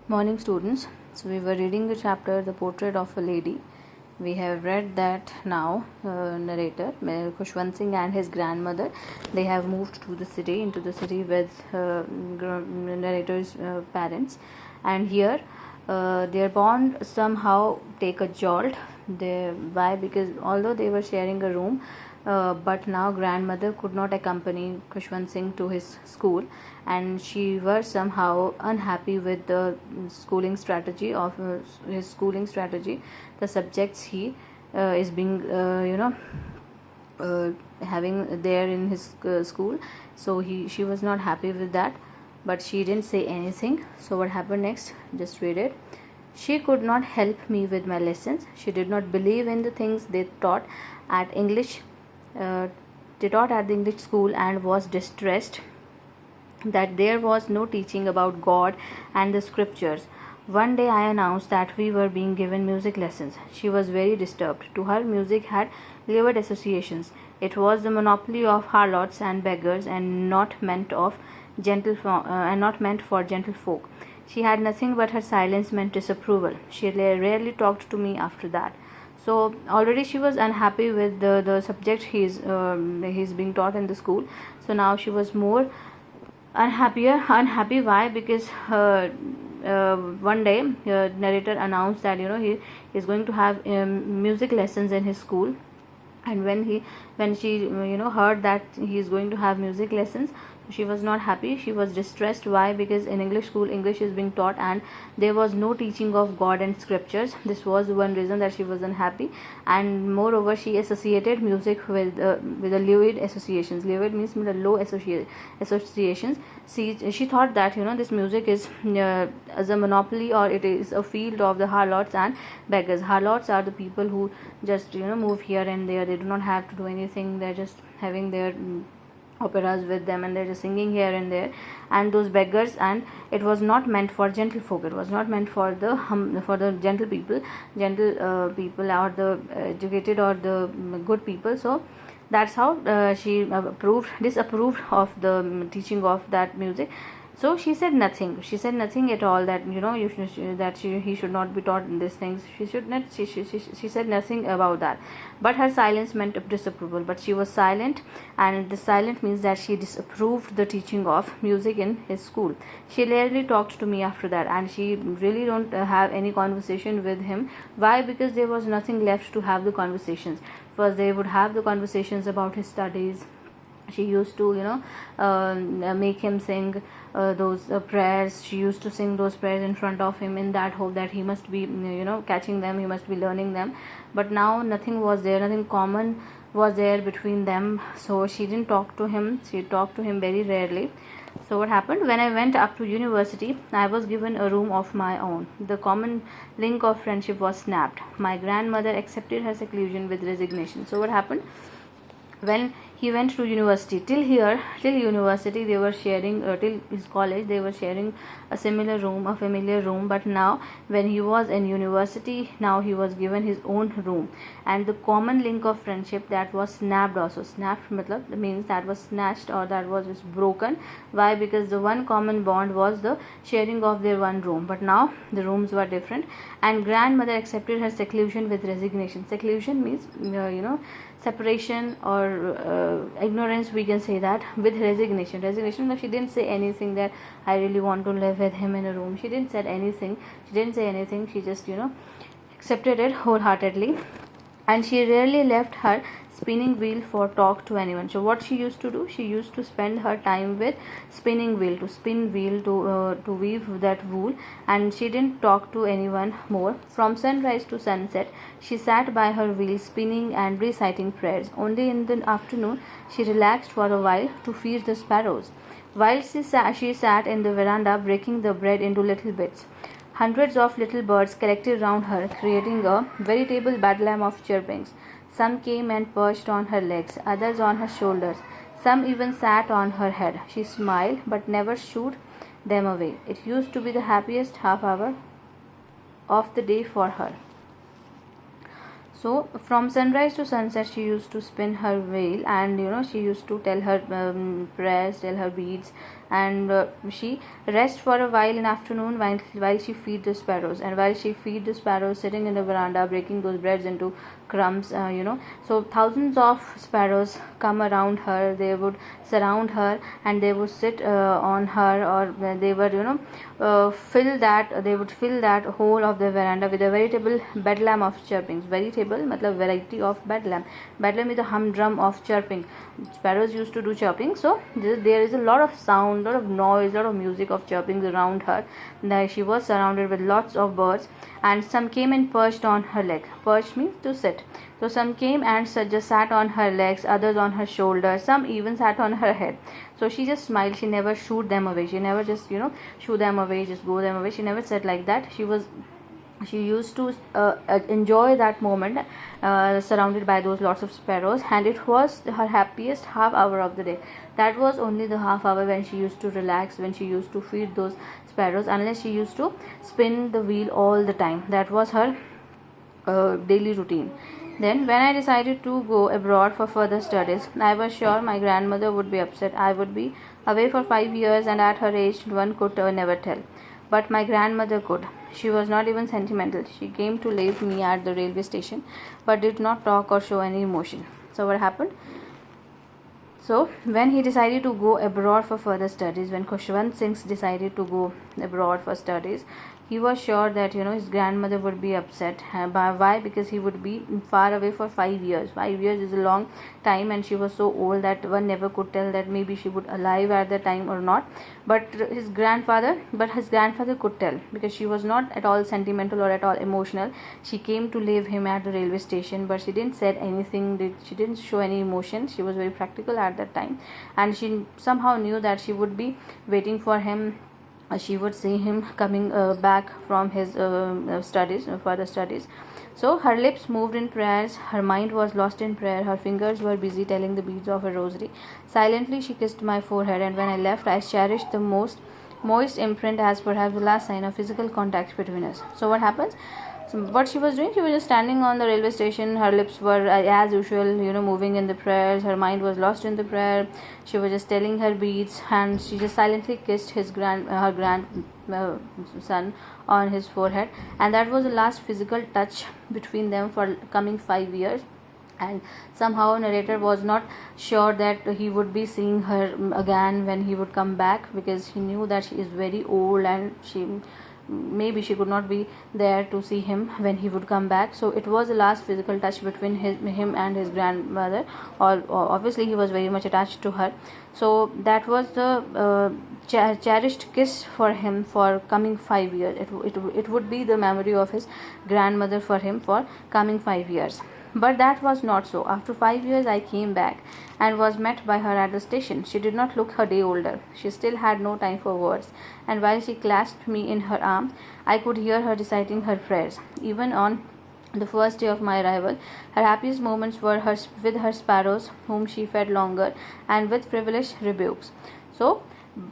Morning, students. So we were reading the chapter The Portrait of a Lady. We have read that now narrator Khushwant Singh and his grandmother, they have moved to the city, into the city with narrator's parents, and here their bond somehow take a jolt. Why? Because although they were sharing a room, but now grandmother could not accompany Khushwant Singh to his school, and she was somehow unhappy with the schooling strategy of his schooling strategy, the subjects he is being having there in his school. So she was not happy with that, but she didn't say anything. So what happened next? Just read it. She could not help me with my lessons. She did not believe in the things they taught at English. They taught at the English school and was distressed that there was no teaching about God and the scriptures. One day I announced that we were being given music lessons. She was very disturbed. To her, music had lurid associations. It was the monopoly of harlots and beggars, and not meant for gentle folk. She had nothing but her silence meant disapproval. She rarely talked to me after that. So already she was unhappy with the subject he's being taught in the school. So now she was more unhappy. Why? Because one day narrator announced that he is going to have music lessons in his school, and when she heard that he is going to have music lessons, she was not happy. She was distressed. Why? Because in English school, English is being taught and there was no teaching of God and scriptures. This was one reason that she was unhappy, and moreover she associated music with the lurid associations. Lurid means the low associations. She thought that this music is as a monopoly, or it is a field of the harlots and beggars. Harlots are the people who just move here and there. They do not have to do anything. They're just having their operas with them, and they're just singing here and there. And those beggars, and it was not meant for gentle folk. It was not meant for the gentle people, people, or the educated, or the good people. So that's how she disapproved of the teaching of that music. So she said nothing. She said nothing at all, that he should not be taught these things. She said nothing about that. But her silence meant disapproval. But she was silent, and the silent means that she disapproved the teaching of music in his school. She rarely talked to me after that, and she really don't have any conversation with him. Why? Because there was nothing left to have the conversations. First they would have the conversations about his studies. She used to make him sing those prayers. She used to sing those prayers in front of him, in that hope that he must be catching them, he must be learning them. But now nothing was there, nothing common was there between them. So she didn't talk to him. She talked to him very rarely. So what happened? When I went up to university, I was given a room of my own. The common link of friendship was snapped. My grandmother accepted her seclusion with resignation. So what happened? When he went to university, till university they were sharing, till his college they were sharing a familiar room. But now when he was in university, now he was given his own room, and the common link of friendship, that was snapped also. Snapped means that was snatched, or that was just broken. Why? Because the one common bond was the sharing of their one room, but now the rooms were different. And grandmother accepted her seclusion with resignation. Seclusion means separation, or ignorance, we can say that, with resignation. Now she didn't say anything that I really want to live with him in a room. She didn't say anything. She just accepted it wholeheartedly. And she rarely left her spinning wheel for talk to anyone. So what she used to do, she used to spend her time with spinning wheel, to weave that wool, and she didn't talk to anyone more. From sunrise to sunset she sat by her wheel, spinning and reciting prayers. Only in the afternoon she relaxed for a while to feed the sparrows. While she sat in the veranda breaking the bread into little bits. Hundreds of little birds collected round her, creating a veritable bedlam of chirpings. Some came and perched on her legs, others on her shoulders. Some even sat on her head. She smiled, but never shooed them away. It used to be the happiest half hour of the day for her. So from sunrise to sunset, she used to spin her wheel, and she used to tell her prayers, tell her beads, and she rest for a while in afternoon while she feed the sparrows. And while she feed the sparrows, sitting in the veranda, breaking those breads into crumbs, so thousands of sparrows come around her. They would surround her, and they would sit on her, or they were fill that whole of the veranda with a veritable bedlam of chirpings. Veritable matlab variety of bedlam. Bedlam is the humdrum of chirping. Sparrows used to do chirping, so there is a lot of sound, lot of noise, lot of music of chirping around her. Now she was surrounded with lots of birds, and some came and perched on her leg. Perched means to sit. So some came and just sat on her legs, others on her shoulders, some even sat on her head. So she just smiled. She never shooed them away. She never just shoo them away, just go them away. She never said like that. She used to enjoy that moment, surrounded by those lots of sparrows, and it was her happiest half hour of the day. That was only the half hour when she used to relax, when she used to feed those sparrows, unless she used to spin the wheel all the time. That was her daily routine. Then, when I decided to go abroad for further studies, I was sure my grandmother would be upset. I would be away for 5 years, and at her age, one could never tell. But my grandmother could. She was not even sentimental. She came to leave me at the railway station, but did not talk or show any emotion. So, what happened? So, when he decided to go abroad for further studies, when Khushwant Singh decided to go abroad for studies, he was sure that his grandmother would be upset. Why? Because he would be far away for 5 years. 5 years is a long time, and she was so old that one never could tell that maybe she would alive at the time or not. But his grandfather could tell, because she was not at all sentimental or at all emotional. She came to leave him at the railway station, but she didn't said anything. She didn't show any emotion. She was very practical at that time, and she somehow knew that she would be waiting for him. She would see him coming back from his further studies. So her lips moved in prayers, her mind was lost in prayer, her fingers were busy telling the beads of a rosary. Silently she kissed my forehead, and when I left, I cherished the most moist imprint as perhaps the last sign of physical contact between us. So what happens? So what she was doing, she was just standing on the railway station. Her lips were as usual, moving in the prayers. Her mind was lost in the prayer. She was just telling her beads, and she just silently kissed her son on his forehead, and that was the last physical touch between them for coming 5 years. And somehow narrator was not sure that he would be seeing her again when he would come back, because he knew that she is very old, and maybe she could not be there to see him when he would come back. So it was the last physical touch between him and his grandmother. Obviously he was very much attached to her, so that was the cherished kiss for him for coming 5 years. It would be the memory of his grandmother for him for coming 5 years. But that was not so. After 5 years, I came back and was met by her at the station. She did not look a day older. She still had no time for words, and while she clasped me in her arm, I could hear her reciting her prayers. Even on the first day of my arrival, her happiest moments were with her sparrows, whom she fed longer, and with frivolous rebukes. So,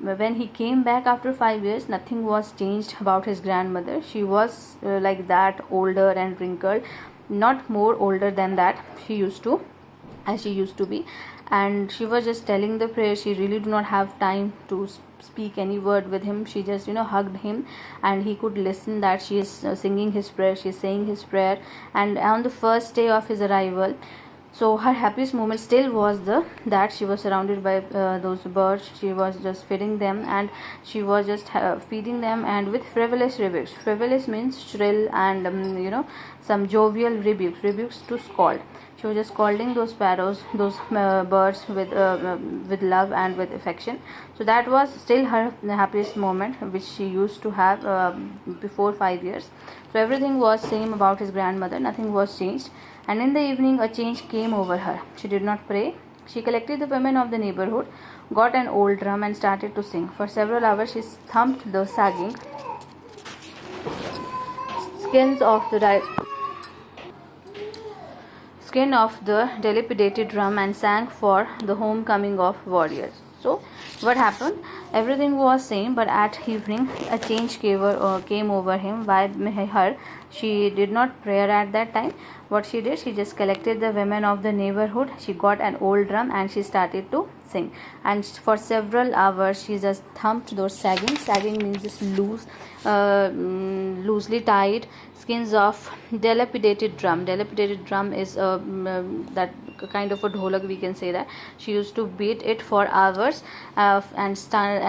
when he came back after 5 years, nothing was changed about his grandmother. She was like that, older and wrinkled, not more older than that she used to be, and she was just telling the prayer. She really do not have time to speak any word with him. She just hugged him, and he could listen that she is singing his prayer, she is saying his prayer. And on the first day of his arrival, so her happiest moment still was that she was surrounded by those birds. She was just feeding them, and she was just feeding them, and with frivolous rebukes. Frivolous means shrill, and some jovial rebukes to scold. She was just scolding those sparrows, those birds with love and with affection. So that was still her happiest moment, which she used to have before 5 years. So everything was same about his grandmother. Nothing was changed. And in the evening, a change came over her. She did not pray. She collected the women of the neighborhood, got an old drum, and started to sing. For several hours, she thumped the sagging skins of the skin of the dilapidated drum and sang for the homecoming of warriors. So what happened? Everything was same, but at evening a change came over him. By her, she did not pray at that time. What she did, she just collected the women of the neighborhood. She got an old drum and she started to sing. And for several hours, she just thumped those sagging. Sagging means just loosely tied skins of dilapidated drum. Dilapidated drum is that kind of a dholak, we can say that. She used to beat it for hours and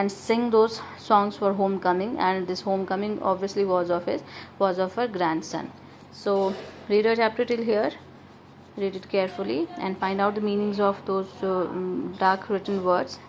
sing those songs for homecoming, and this homecoming obviously was of her grandson. So read your chapter till here, read it carefully and find out the meanings of those dark written words.